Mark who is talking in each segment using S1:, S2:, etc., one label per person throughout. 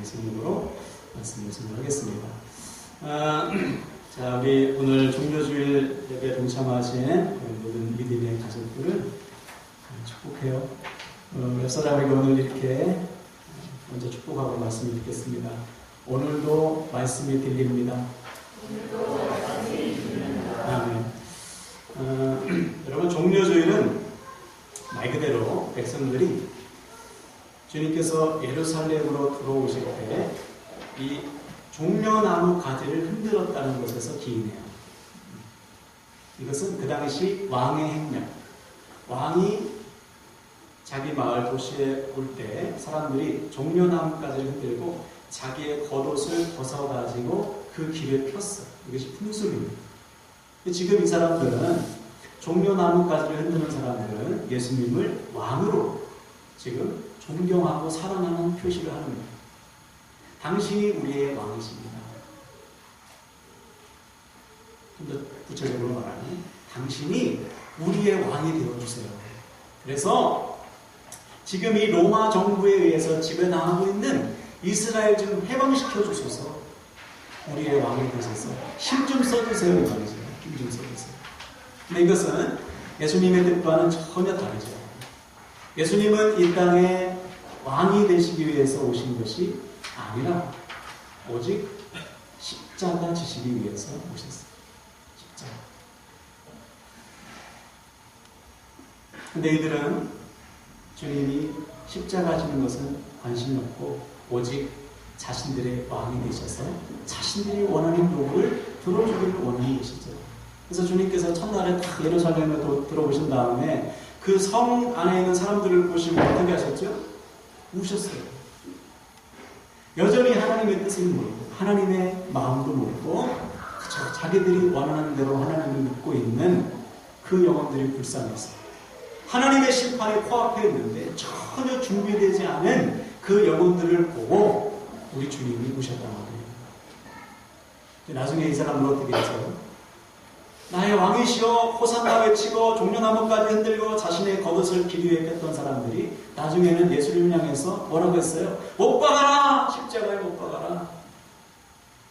S1: 제목으로 말씀을 진행하겠습니다. 자, 우리 오늘 종료주일 예배 동참하신 모든 믿음의 가족들을 축복해요. 옆 사람에게 오늘 이렇게 먼저 축복하고 말씀을 듣겠습니다. 오늘도 말씀이 들립니다. 아멘. 여러분, 종료주일은 말 그대로 백성들이 주님께서 예루살렘으로 들어오실 때 이 종려나무 가지를 흔들었다는 것에서 기인해요. 이것은 그 당시 왕의 행렬, 왕이 자기 마을 도시에 올 때 사람들이 종려나무 가지를 흔들고 자기의 겉옷을 벗어가지고 그 길을 폈어요. 이것이 풍습입니다. 지금 이 사람들은 종려나무 가지를 흔드는 사람들은 예수님을 왕으로 지금 존경하고 사랑하는 표시를 하는 거예요. 당신이 우리의 왕이십니다. 좀 더 구체적으로 말하면 당신이 우리의 왕이 되어주세요. 그래서 지금 이 로마 정부에 의해서 지배당하고 있는 이스라엘 좀 해방시켜 주소서. 우리의 왕이 되셔서 힘 좀 써주세요. 이 말이죠. 힘 좀 써주세요. 근데 이것은 예수님의 뜻과는 전혀 다르죠. 예수님은 이 땅에 왕이 되시기 위해서 오신 것이 아니라 오직 십자가 지시기 위해서 오셨어요. 십자가. 근데 이들은 주님이 십자가 지는 것은 관심이 없고 오직 자신들의 왕이 되셔서 자신들이 원하는 요구를 들어주기를 원하는 것이죠. 그래서 주님께서 첫날에 딱 예루살렘에 들어오신 다음에 그 성 안에 있는 사람들을 보시고 어떻게 하셨죠? 우셨어요. 여전히 하나님의 뜻을 모르고 하나님의 마음도 모르고 그저 자기들이 원하는 대로 하나님을 믿고 있는 그 영혼들이 불쌍했어요. 하나님의 심판이 코앞에 있는데 전혀 준비되지 않은 그 영혼들을 보고 우리 주님이 우셨단 말이에요. 나중에 이 사람들 어떻게 했어요? 나의 왕이시여 호산나 외치고 종려나무까지 흔들고 자신의 겉옷을 길 위에 뺐던 사람들이 나중에는 예수님을 향해서 뭐라고 했어요? 못 박아라! 십자가에 못 박아라!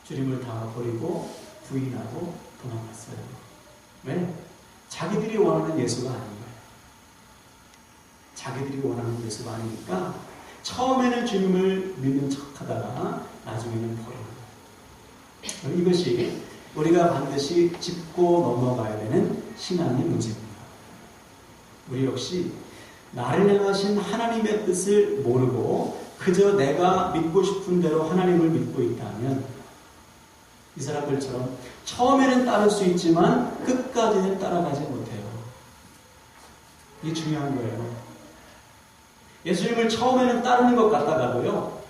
S1: 주님을 다 버리고 부인하고 도망갔어요. 왜? 자기들이 원하는 예수가 아닌 거예요. 자기들이 원하는 예수가 아니니까 처음에는 주님을 믿는 척하다가 나중에는 버려요. 이것이 우리가 반드시 짚고 넘어가야 되는 신앙의 문제입니다. 우리 역시 나를 향하신 하나님의 뜻을 모르고 그저 내가 믿고 싶은 대로 하나님을 믿고 있다면 이 사람들처럼 처음에는 따를 수 있지만 끝까지는 따라가지 못해요. 이게 중요한 거예요. 예수님을 처음에는 따르는 것 같다가도요,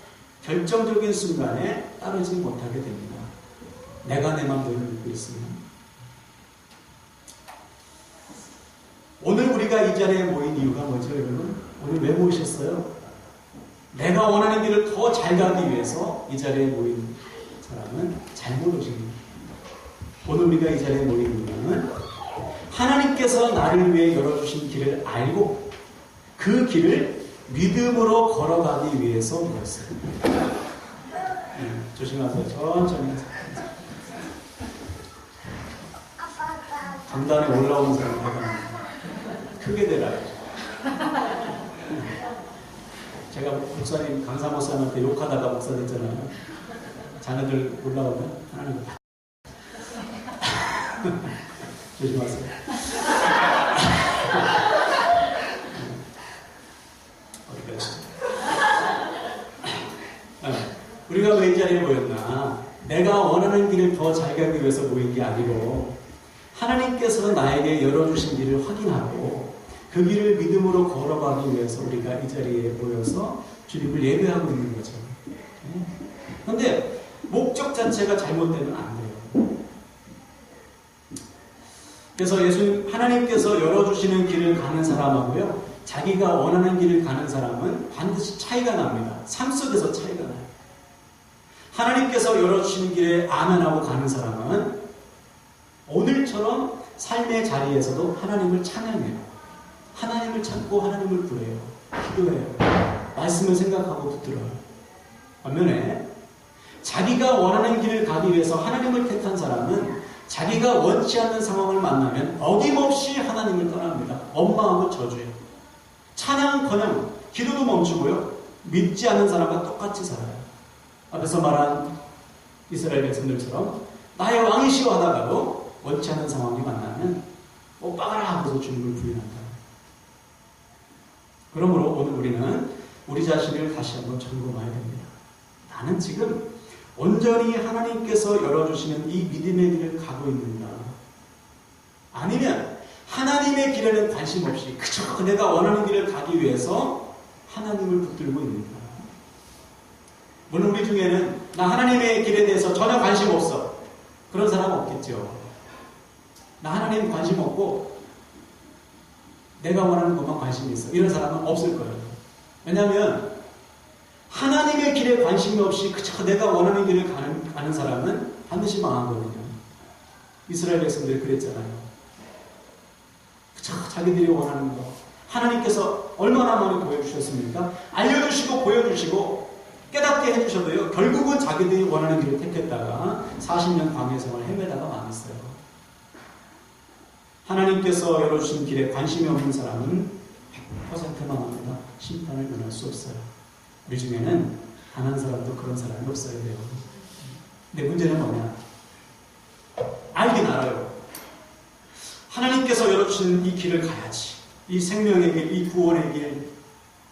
S1: 결정적인 순간에 따르지 못하게 됩니다. 내가 내 마음대로 믿고 있습니다. 오늘 우리가 이 자리에 모인 이유가 뭐죠, 여러분? 오늘 왜 모이셨어요? 내가 원하는 길을 더 잘 가기 위해서 이 자리에 모인 사람은 잘못 오신 겁니다. 오늘 우리가 이 자리에 모인 이유는 하나님께서 나를 위해 열어주신 길을 알고 그 길을 믿음으로 걸어가기 위해서 모였어요. 조심하세요. 천천히 하세요. 강단에 올라오는 사람이 대단합니다. 크게 되라야죠. 제가 목사님, 강사 목사님한테 욕하다가 목사 됐잖아요. 자녀들 올라오면 하나님 조심하세요. 우리가 왜 이 자리에 모였나? 내가 원하는 길을 더 잘 가기 위해서 모인 게 아니고 하나님께서 나에게 열어주신 길을 확인하고 그 길을 믿음으로 걸어가기 위해서 우리가 이 자리에 모여서 주님을 예배하고 있는 거죠. 그런데 목적 자체가 잘못되면 안 돼요. 그래서 하나님께서 열어주시는 길을 가는 사람하고요, 자기가 원하는 길을 가는 사람은 반드시 차이가 납니다. 삶 속에서 차이가 나요. 하나님께서 열어주시는 길에 아멘하고 가는 사람은 오늘처럼 삶의 자리에서도 하나님을 찬양해요. 하나님을 찾고 하나님을 부르요. 기도해요. 말씀을 생각하고 붙들어요. 반면에 자기가 원하는 길을 가기 위해서 하나님을 택한 사람은 자기가 원치 않는 상황을 만나면 어김없이 하나님을 떠납니다. 원망하고 저주해요. 찬양커녕 기도도 멈추고요. 믿지 않는 사람과 똑같이 살아요. 앞에서 말한 이스라엘 백성들처럼 나의 왕이시여 하다가도 원치 않는 상황이 만나면 빠가라 하고서 주님을 부인한다. 그러므로 오늘 우리는 우리 자신을 다시 한번 점검해야 됩니다. 나는 지금 온전히 하나님께서 열어주시는 이 믿음의 길을 가고 있는가? 아니면 하나님의 길에는 관심 없이 그저 내가 원하는 길을 가기 위해서 하나님을 붙들고 있는가? 물론 우리 중에는 나 하나님의 길에 대해서 전혀 관심 없어. 그런 사람 없겠죠. 나 하나님 관심 없고 내가 원하는 것만 관심이 있어. 이런 사람은 없을 거예요. 왜냐하면 하나님의 길에 관심이 없이 그저 내가 원하는 길을 가는 사람은 반드시 망하거든요. 이스라엘 백성들이 그랬잖아요. 그저 자기들이 원하는 거. 하나님께서 얼마나 많이 보여주셨습니까? 알려주시고 보여주시고 깨닫게 해주셔도요. 결국은 자기들이 원하는 길을 택했다가 40년 광야 생활을 헤매다가 망했어요. 하나님께서 열어주신 길에 관심이 없는 사람은 100% 망합니다. 심판을 면할 수 없어요. 우리 중에는 단 한 사람도 그런 사람이 없어야 돼요. 근데 문제는 뭐냐? 알긴 알아요. 하나님께서 열어주신 이 길을 가야지. 이 생명의 길, 이 구원의 길,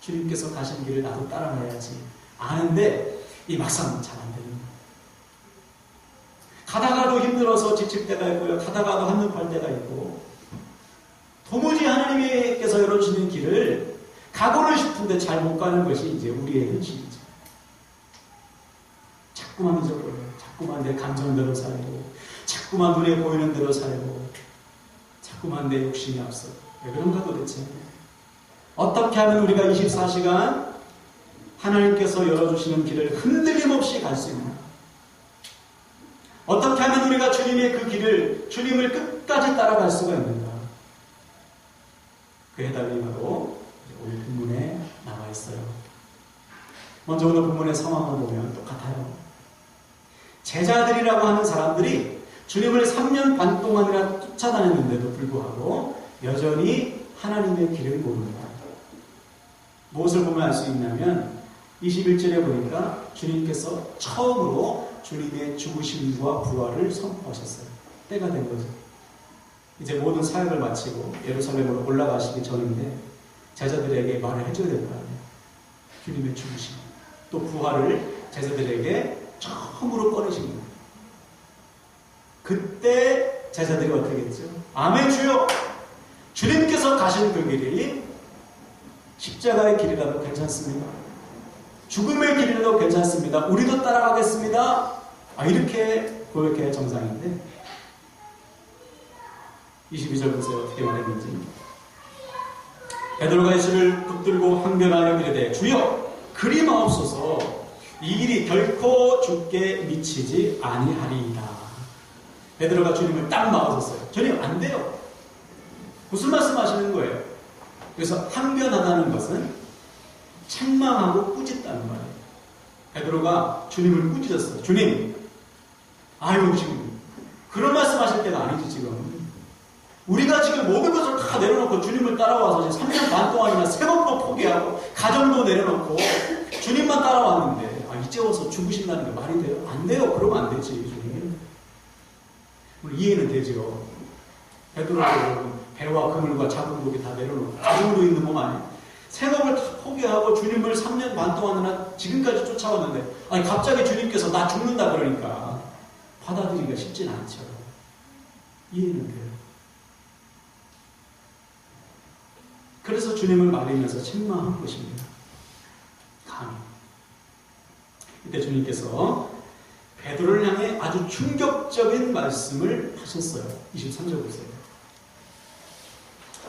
S1: 주님께서 가신 길을 나도 따라가야지. 아는데 이 막상 잘 안 됩니다. 가다가도 힘들어서 지칠 때가 있고요. 가다가도 한눈 팔 때가 있고 도무지 하나님께서 열어주시는 길을 가고는 싶은데 잘 못 가는 것이 이제 우리의 현실이죠. 자꾸만 잊어버려요. 자꾸만 내 감정대로 살고 자꾸만 눈에 보이는 대로 살고 자꾸만 내 욕심이 앞서. 왜 그런가 도대체? 어떻게 하면 우리가 24시간 하나님께서 열어주시는 길을 흔들림 없이 갈 수 있나? 어떻게 하면 우리가 주님의 그 길을, 주님을 끝까지 따라갈 수가 있는가? 그 해답이 바로 오늘 본문에 나와 있어요. 먼저 오늘 본문의 상황을 보면 똑같아요. 제자들이라고 하는 사람들이 주님을 3년 반 동안이나 쫓아다녔는데도 불구하고 여전히 하나님의 길을 모릅니다. 무엇을 보면 알 수 있냐면 21절에 보니까 주님께서 처음으로 주님의 죽으심과 부활을 선포하셨어요. 때가 된 거죠. 이제 모든 사역을 마치고 예루살렘으로 올라가시기 전인데 제자들에게 말을 해줘야 될 거 아니에요. 주님의 죽으심 또 부활을 제자들에게 처음으로 꺼내신 거예요. 그때 제자들이 어떻게 했죠? 아멘 주여! 주님께서 가신 그 길이 십자가의 길이라도 괜찮습니다. 죽음의 길이라도 괜찮습니다. 우리도 따라가겠습니다. 이렇게 고백해야 정상인데 22절 보세요. 어떻게 말했는지. 베드로가 예수를 붙들고 항변하여 이르되 주여 그리 마옵소서 이 일이 결코 주께 미치지 아니하리이다. 베드로가 주님을 딱 막아섰어요. 주님 안 돼요. 무슨 말씀하시는 거예요? 그래서 항변하다는 것은 책망하고 꾸짖다는 말이에요. 베드로가 주님을 꾸짖었어요. 주님, 지금 그런 말씀하실 때가 아니지 지금. 우리가 지금 모든 것을 다 내려놓고 주님을 따라와서 지금 3년 반 동안이나 생업도 포기하고 가정도 내려놓고 주님만 따라왔는데 이제 와서 죽으신다는 게 말이 돼요? 안 돼요. 그러면 안 되지 주님. 우리 이해는 되죠. 베드로가 배와 그물과 작은 고기 다 내려놓고 가정도 있는 몸 아니에요. 생업을 다 포기하고 주님을 3년 반 동안이나 지금까지 쫓아왔는데 갑자기 주님께서 나 죽는다 그러니까 받아들이기가 쉽진 않죠. 이해는 돼요. 그래서 주님을 말리면서 책망한 것입니다. 감히. 이때 주님께서 베드로를 향해 아주 충격적인 말씀을 하셨어요. 23절 보세요.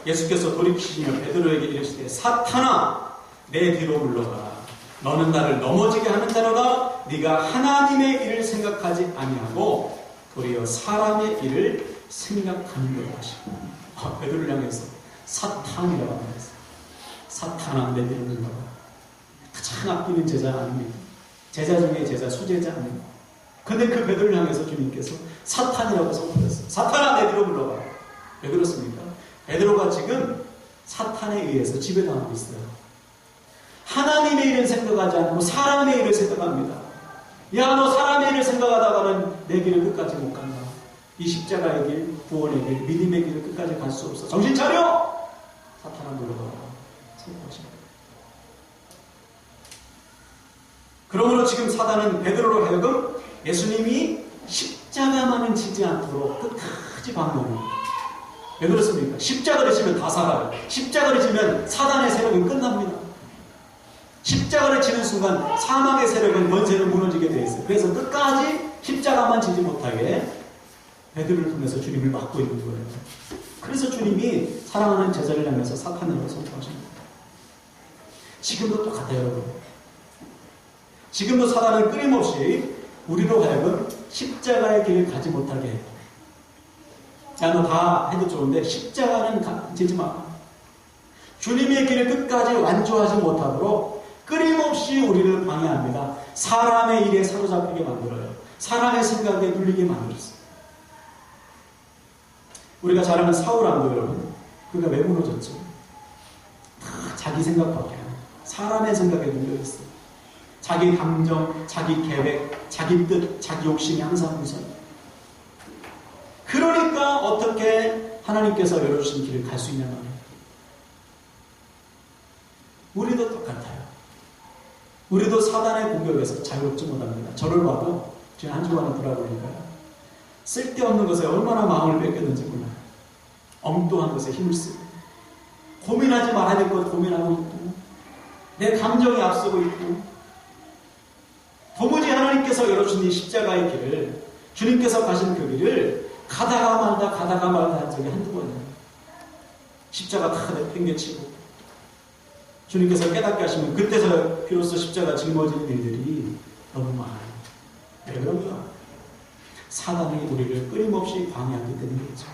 S1: 예수께서 돌이키시며 베드로에게 이르시되 사탄아 내 뒤로 물러가라. 너는 나를 넘어지게 하는 자로다. 네가 하나님의 일을 생각하지 아니하고 도리어 사람의 일을 생각하는 거다 하시고 베드로를 향해서 사탄이라고 합니다. 사탄아 내 뒤로 물러가라. 가장 아끼는 제자 아닙니다. 제자 중에 제자, 수제자 아니에요. 근데 그 베드로를 향해서 주님께서 사탄이라고 선포했어요. 사탄아, 내 뒤로 물러가. 왜 그렇습니까? 베드로가 지금 사탄에 의해서 지배당하고 있어요. 하나님의 일을 생각하지 않고 사람의 일을 생각합니다. 야, 너 사람의 일을 생각하다가는 내 길을 끝까지 못 간다. 이 십자가의 길, 구원의 길, 믿음의 길을 끝까지 갈 수 없어. 정신 차려! 사탄아, 물러가라. 선포하십니다. 그러므로 지금 사단은 베드로로 하여금 예수님이 십자가만은 지지 않도록 끝까지 방문해요. 왜 그렇습니까? 십자가를 지면 다 살아요. 십자가를 지면 사단의 세력은 끝납니다. 십자가를 지는 순간 사망의 세력은 권세는 무너지게 되어 있어요. 그래서 끝까지 십자가만 지지 못하게 베드로를 통해서 주님을 막고 있는 거예요. 그래서 주님이 사랑하는 제자를 향해서 사탄이라고 선포하십니다. 지금도 똑같아요, 여러분. 지금도 사단은 끊임없이 우리로 하여금 십자가의 길을 가지 못하게 해요. 야, 너 다 해도 좋은데 십자가는 지지 마. 주님의 길을 끝까지 완주하지 못하도록 끊임없이 우리를 방해합니다. 사람의 일에 사로잡히게 만들어요. 사람의 생각에 눌리게 만들었어요. 우리가 잘 아는 사울 왕도 여러분, 그가 왜 무너졌죠? 다 자기 생각밖에 안 해요. 사람의 생각에 눌려있어요. 자기 감정, 자기 계획, 자기 뜻, 자기 욕심이 항상 우선. 그러니까 어떻게 하나님께서 열어주신 길을 갈 수 있냐 말이에요. 우리도 똑같아요. 우리도 사단의 공격에서 자유롭지 못합니다. 저를 봐도 지금 한 주간을 돌아보니까요. 쓸데없는 것에 얼마나 마음을 뺏겼는지 몰라요. 엉뚱한 것에 힘을 쓰고 고민하지 말아야 될 것 고민하고 있고 내 감정이 앞서고 있고 도무지 하나님께서 열어주신 이 십자가의 길을 주님께서 가신 그 길을 가다가 말다 한 적이 한두 번이에요. 십자가 다 내팽개치고 주님께서 깨닫게 하시면 그때서 비로소 십자가 짊어지는 일들이 너무 많아요. 왜 그런가? 사단이 우리를 끊임없이 방해하게 되는 거죠.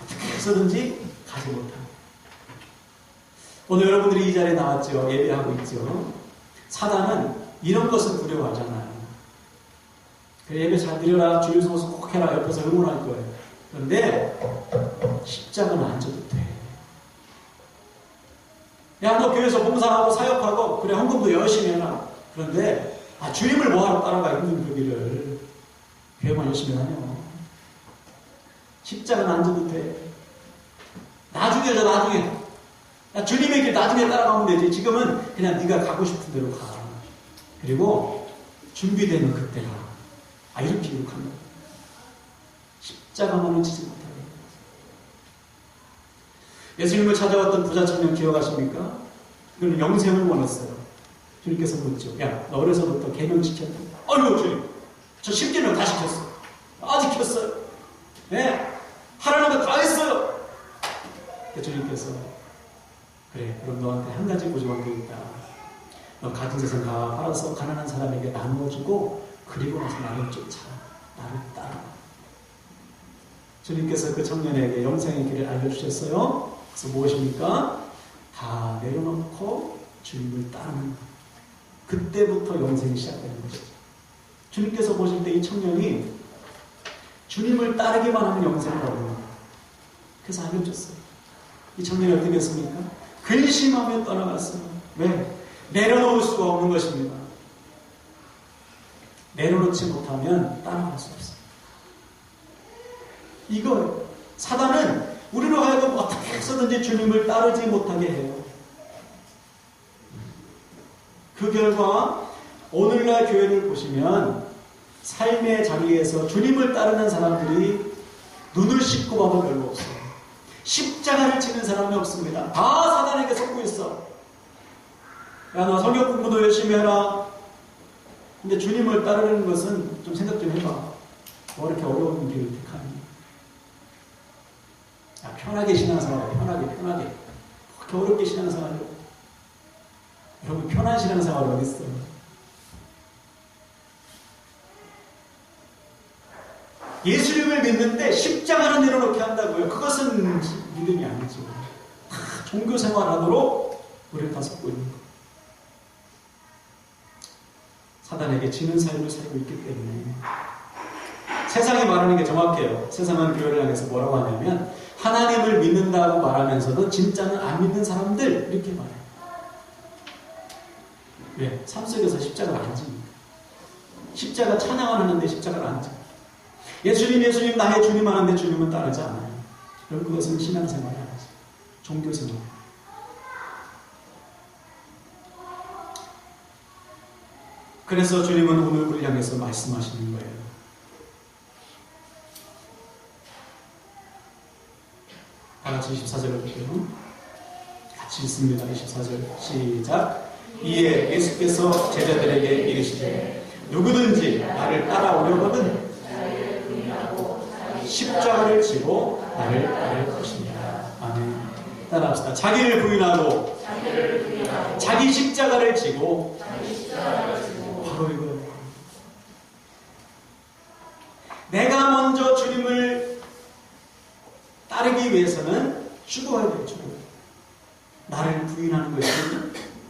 S1: 어떻게 해서든지 가지 못합니다. 오늘 여러분들이 이 자리에 나왔죠. 예배하고 있죠. 사단은 이런 것을 두려워하잖아요. 예배 잘 드려라, 주일 소서 꼭 해라, 옆에서 응원할 거예요. 그런데 십자가는 안 져도 돼. 야, 너 교회에서 봉사하고 사역하고 그래 헌금도 열심히 해라. 그런데 주님을 뭐하러 따라가 힘든 그 길을 교회만 열심히 하냐. 십자가는 안 져도 돼. 나중에 야, 주님의 길 나중에 따라가면 되지. 지금은 그냥 네가 가고 싶은 대로 가. 그리고 준비되는 그때가 이렇게 기록합니다. 십자가만은 지지 못하게. 예수님을 찾아왔던 부자 청년 기억하십니까? 그는 영생을 원했어요. 주님께서 묻죠. 야, 너 어려서부터 계명 지켰다. 아이고 주님, 저 10계명 다 지켰어. 다 지켰어요. 네, 하라는 거 다 했어요. 주님께서 그래, 그럼 너한테 한 가지 고정한 게 있다. 너 같은 세상 다 팔아서 가난한 사람에게 나누어주고 그리고 나서 나를 쫓아. 나를 따라. 주님께서 그 청년에게 영생의 길을 알려주셨어요. 그래서 무엇입니까? 다 내려놓고 주님을 따르는 것. 그때부터 영생이 시작되는 것이죠. 주님께서 보실 때 이 청년이 주님을 따르기만 하면 영생을 얻는 거예요. 그래서 알려줬어요. 이 청년이 어떻게 했습니까? 근심하며 떠나갔어요. 왜? 내려놓을 수가 없는 것입니다. 내려놓지 못하면 따라갈 수 없어요. 이거 사단은 우리로 하여금 어떻게 해서든지 주님을 따르지 못하게 해요. 그 결과 오늘날 교회를 보시면 삶의 자리에서 주님을 따르는 사람들이 눈을 씻고 봐도 별로 없어요. 십자가를 지는 사람이 없습니다. 다 사단에게 속고 있어. 야, 너 성경 공부도 열심히 해라. 근데 주님을 따르는 것은 좀 생각 좀 해봐. 뭐 이렇게 어려운 길을 택하니? 야, 편하게 신앙생활해. 편하게. 그렇게 어렵게 신앙생활해. 여러분, 편한 신앙생활이 어디 있어요? 예수님을 믿는데 십자가를 내려놓게 한다고요. 그것은 믿음이 아니죠. 다 종교 생활하도록 우리를 다 섞고 있는 거예요. 사단에게 지는 삶을 살고 있기 때문에 세상이 말하는 게 정확해요. 세상은 교회를 향해서 뭐라고 하냐면 하나님을 믿는다고 말하면서도 진짜는 안 믿는 사람들 이렇게 말해요. 왜? 삶 속에서 십자가를 안 집니까? 십자가 찬양을 하는데 십자가를 안 집니다. 예수님 예수님 나의 주님 하는데 주님은 따르지 않아요. 여러분 그것은 신앙생활이 아니죠. 종교생활. 그래서 주님은 오늘 우리를 향해서 말씀하시는 거예요. 다 같이 24절을 볼게요. 같이 읽습니다. 24절 시작. 이에 예수께서 제자들에게 이르시되 누구든지 나를 따라오려거든 십자가를 지고 나를 따를 것이니라. 아멘. 따라합시다. 자기를 부인하고 자기 십자가를 지고 바로 이거예요. 내가 먼저 주님을 따르기 위해서는 죽어야 돼요. 죽어야 돼요. 나를 부인하는 것이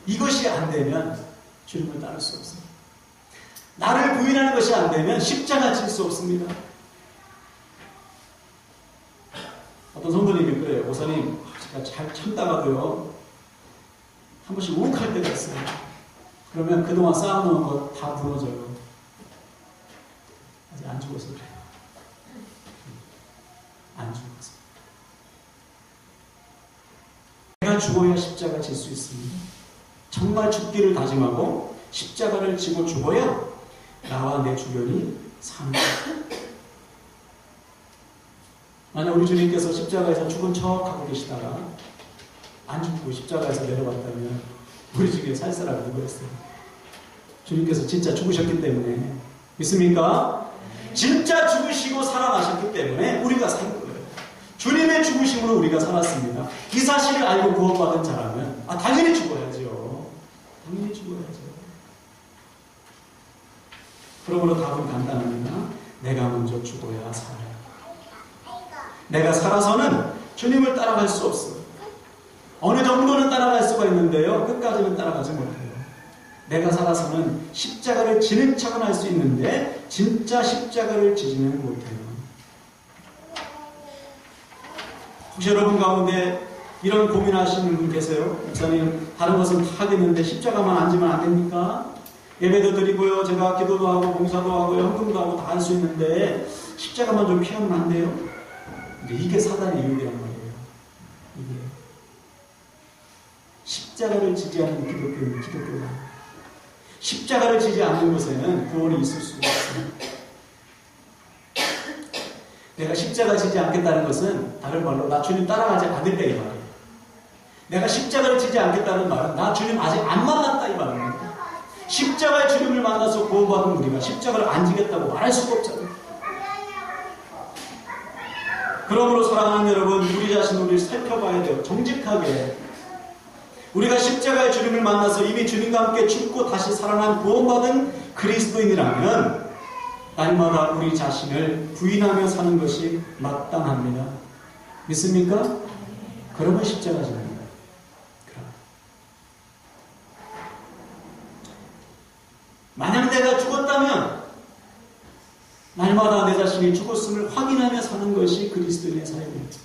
S1: 이것이 안 되면 주님을 따를 수 없습니다. 나를 부인하는 것이 안 되면 십자가 질 수 없습니다. 어떤 성도님이 그래요. 목사님 제가 잘 참다가도요 한 번씩 욱할 때가 있어요. 그러면 그동안 쌓아놓은 거 다 무너져요. 아직 안 죽어서 그래요. 안 죽어서. 내가 죽어야 십자가 질 수 있습니다. 정말 죽기를 다짐하고 십자가를 지고 죽어야 나와 내 주변이 사는 거예요. 만약 우리 주님께서 십자가에서 죽은 척하고 계시다가 안 죽고 십자가에서 내려왔다면 우리 중에 살 사람이 누구였어요? 주님께서 진짜 죽으셨기 때문에. 믿습니까? 진짜 죽으시고 살아나셨기 때문에 우리가 산 거예요. 주님의 죽으심으로 우리가 살았습니다. 이 사실을 알고 구원받은 자라면 당연히 죽어야죠. 당연히 죽어야죠. 그러므로 답은 간단합니다. 내가 먼저 죽어야 살아요. 내가 살아서는 주님을 따라갈 수 없어요. 어느 정도는 따라갈 수가 있는데요. 끝까지는 따라가지 못해요. 내가 살아서는 십자가를 지는 척은 할 수 있는데 진짜 십자가를 지지는 못해요. 혹시 여러분 가운데 이런 고민하시는 분 계세요? 목사님 다른 것은 다 하겠는데 십자가만 안 지면 안 됩니까? 예배도 드리고요. 제가 기도도 하고 봉사도 하고요. 헌금도 하고 다 할 수 있는데 십자가만 좀 피하면 안 돼요? 이게 사단의 유혹이란 말이에요. 이게 십자가를 지지 않는 기독교는 기독교다. 십자가를 지지 않는 곳에는 구원이 있을 수가 없어요. 내가 십자가 지지 않겠다는 것은 다른 말로 나 주님 따라가지 않는다 이 말이에요. 내가 십자가를 지지 않겠다는 말은 나 주님 아직 안 만났다 이 말입니다. 십자가의 주님을 만나서 구원받은 우리가 십자가를 안 지겠다고 말할 수가 없잖아요. 그러므로 사랑하는 여러분, 우리 자신을 우리 살펴봐야 돼요. 정직하게. 우리가 십자가의 주님을 만나서 이미 주님과 함께 죽고 다시 살아난 구원받은 그리스도인이라면 날마다 우리 자신을 부인하며 사는 것이 마땅합니다. 믿습니까? 그러면 십자가 집니다. 만약 내가 죽었다면 날마다 내 자신이 죽었음을 확인하며 사는 것이 그리스도인의 삶입니다.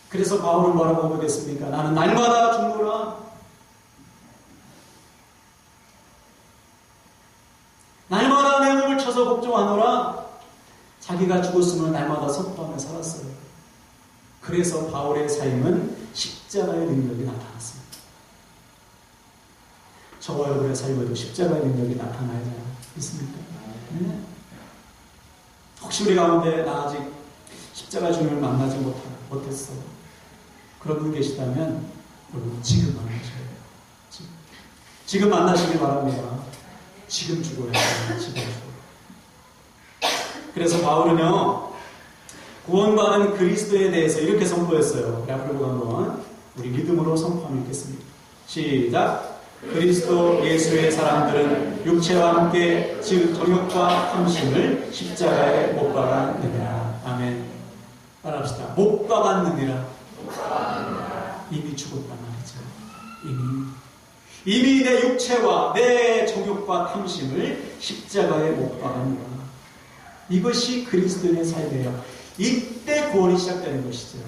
S1: 그래서 바울은 뭐라고 보겠습니까? 나는 날마다 죽노라. 날마다 내 몸을 쳐서 복종하노라. 자기가 죽었음을 날마다 선포하며 살았어요. 그래서 바울의 삶은 십자가의 능력이 나타났습니다. 저와 여러분의 삶에도 십자가의 능력이 나타나야 있습니까? 네? 혹시 우리 가운데 나 아직 십자가 주님을 만나지 못했어. 그런 분 계시다면 여러분 지금 만나셔야 돼요. 지금 만나시길 바랍니다. 지금 죽어야 돼요. 지금 죽어요. 그래서 바울은요 구원받은 그리스도에 대해서 이렇게 선포했어요. 우리 앞으로 한번 우리 믿음으로 선포하면 있겠습니다. 시작. 그리스도 예수의 사람들은 육체와 함께 즉 정욕과 탐심을 십자가에 못 박았느니라. 아멘. 따라합시다. 못 박았느니라. 이미 죽었단 말이죠. 이미 내 육체와 내 정욕과 탐심을 십자가에 못 박았노라. 이것이 그리스도인의 삶이에요. 이때 구원이 시작되는 것이죠.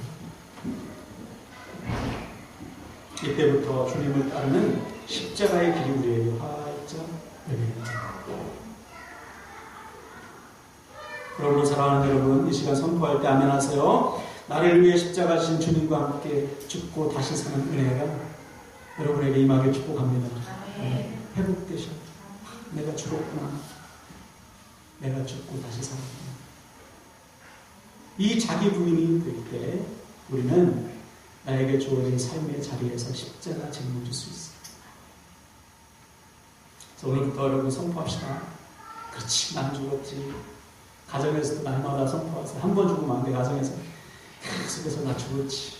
S1: 이때부터 주님을 따르는 십자가의 길이 우리에게 활짝 열립니다. 그러므로 사랑하는 여러분, 이 시간 선포할 때 아멘 하세요. 나를 위해 십자가 지신 주님과 함께 죽고 다시 사는 은혜가 여러분에게 임하길 축복합니다. 회복되셔. 내가 죽었구나. 내가 죽고 다시 살았구나. 이 자기 부인이 될 때 우리는 나에게 주어진 삶의 자리에서 십자가 짊어질 수 있어요. 그래서 오늘부터 여러분 선포합시다. 그렇지, 난 죽었지. 가정에서도 날마다 선포하세요. 한 번 죽으면 안 돼. 가정에서 계속해서 나 죽었지.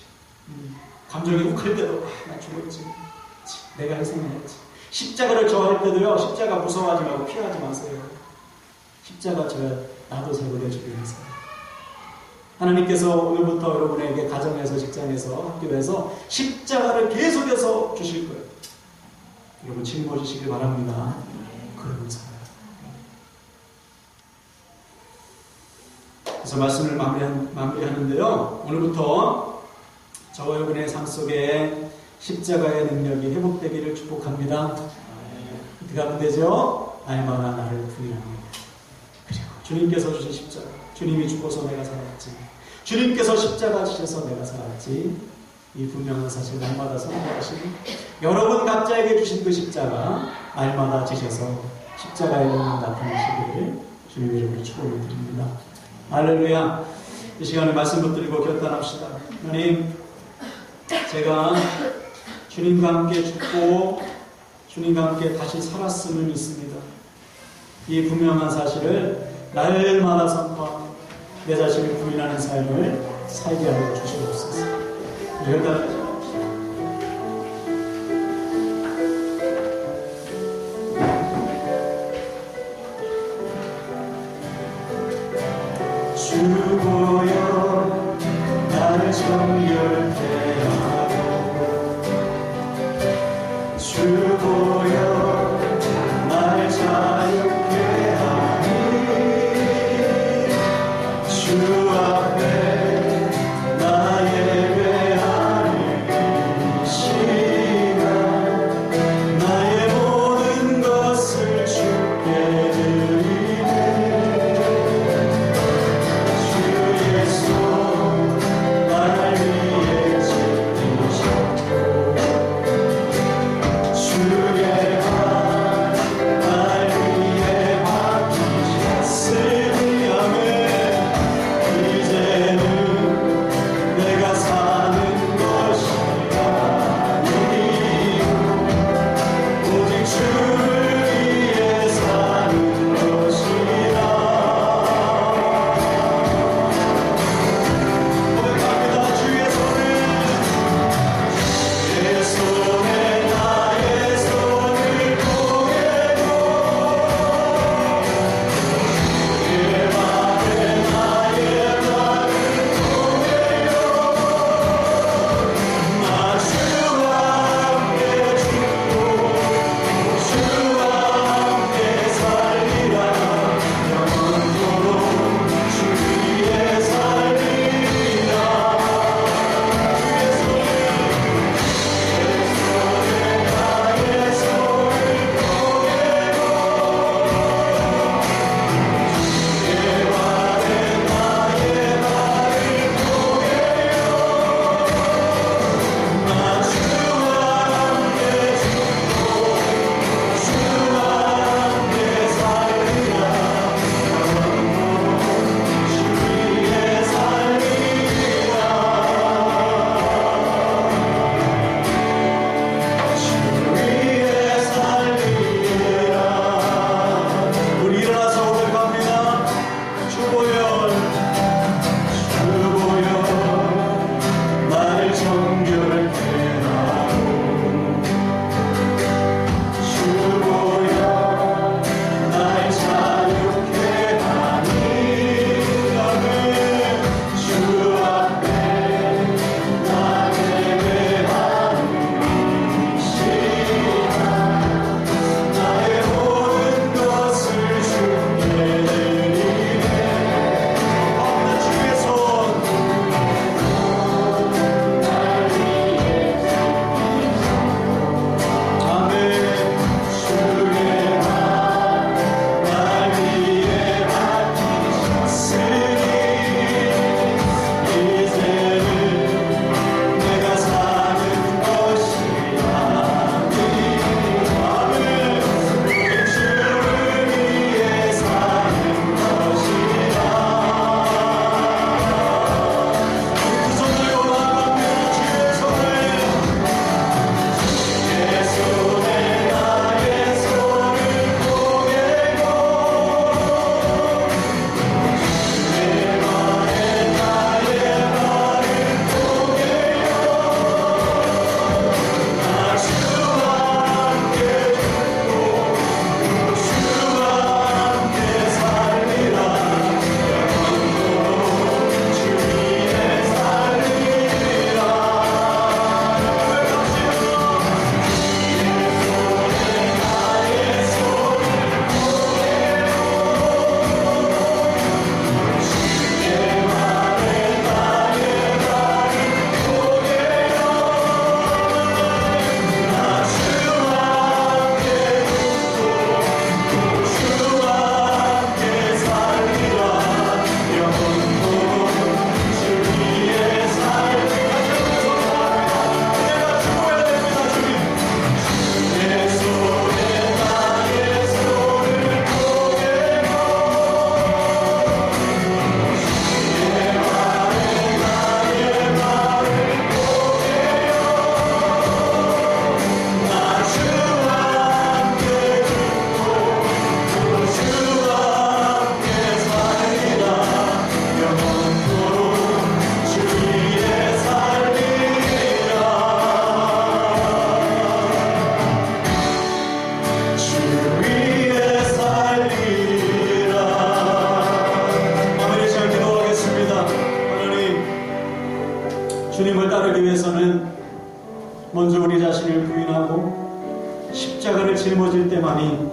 S1: 감정이 욱할 때도 나 죽었지. 내가 희생했지. 십자가를 저할 때도요, 십자가 무서워하지 말고 피하지 마세요. 십자가 져야 나도 세고내 주변에서. 하나님께서 오늘부터 여러분에게 가정에서, 직장에서, 학교에서 십자가를 계속해서 주실 거예요. 여러분 짊어지시길 바랍니다. 그러면서 그래서 말씀을 마무리하는데요. 오늘부터 저와 여러분의 삶 속에 십자가의 능력이 회복되기를 축복합니다. 어떻게 하면 되죠? 날마다 나를 부인합니다. 그리고 주님께서 주신 십자가, 주님이 죽어서 내가 살았지, 주님께서 십자가 지셔서 내가 살았지, 이 분명한 사실 날마다 선포하시고 여러분 각자에게 주신 그 십자가 날마다 지셔서 십자가의 능력 나타나시기를 주님의 이름으로 축원을 드립니다. 할렐루야. 이 시간에 말씀 붙들고 결단합시다. 하나님, 제가 주님과 함께 죽고 주님과 함께 다시 살았음을 믿습니다. 이 분명한 사실을 날마다 선포하며 내 자신을 부인하는 삶을 살게 하여 주시옵소서. 결단합시다. 주보여 나를 정결케 하고, 주보여 나를 자유케 하니, 주 앞에 나 예배하는 이 시간 나의 모든 것을 주께 드리네. 주 예수 날 위해 주님을 따르기 위해서는 먼저 우리 자신을 부인하고 십자가를 짊어질 때만이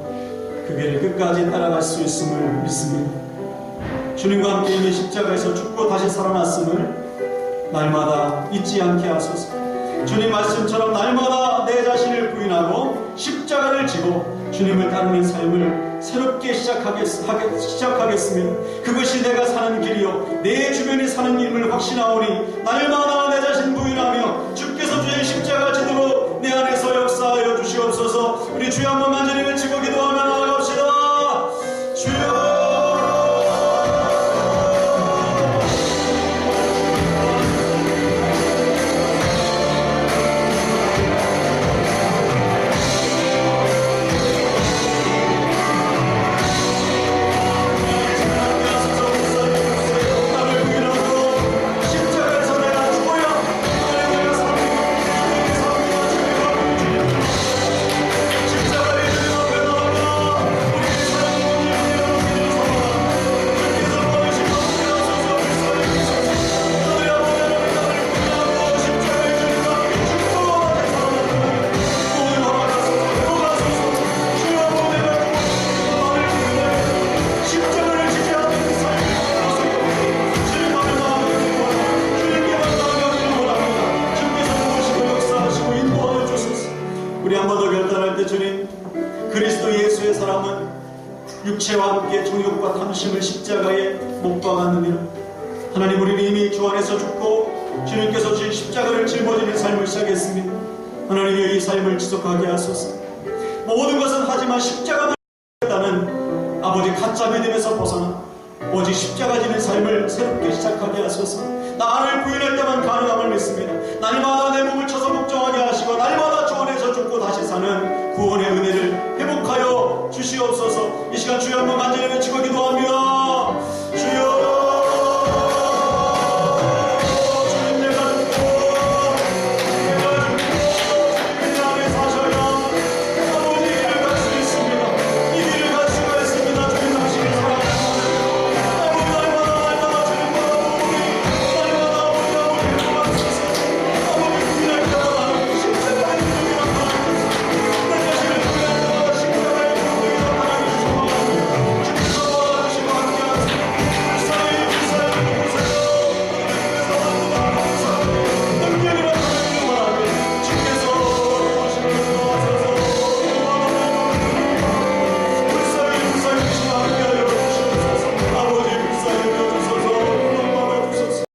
S1: 그 길을 끝까지 따라갈 수 있음을 믿습니다. 주님과 함께 이미 십자가에서 죽고 다시 살아났음을 날마다 잊지 않게 하소서. 주님 말씀처럼 날마다 내 자신을 부인하고 십자가를 지고 주님을 따르는 삶을 새롭게 시작하겠습니다. 그것이 내가 사는 길이요 내 주변에 사는 일을 확신하오니 날마다 내 자신 부인하며 주께서 주의 십자가 지도록 내 안에서 역사하여 주시옵소서. 우리 주여 한번 간절히 외치고 기도하며 나아갑시다. 주여 육체와 함께 정욕과 탐심을 십자가에 못 박았느니라. 하나님, 우리는 이미 주 안에서 죽고 주님께서 주신 십자가를 짊어지는 삶을 시작했습니다. 하나님의 이 삶을 지속하게 하소서. 모든 것은 하지만 십자가만 있다는 아버지 가짜 믿음에서 벗어나 오직 십자가 지는 삶을 새롭게 시작하게 하소서. 나를 부인할 때만 가능함을 믿습니다. 날마다 내 몸을 쳐서 복종하게 하시고 날마다 주 안에서 죽고 다시 사는 구원의 은혜를 회복하여 주시옵소서. 이 시간 주여 한번 간절히 외치고 기도합니다.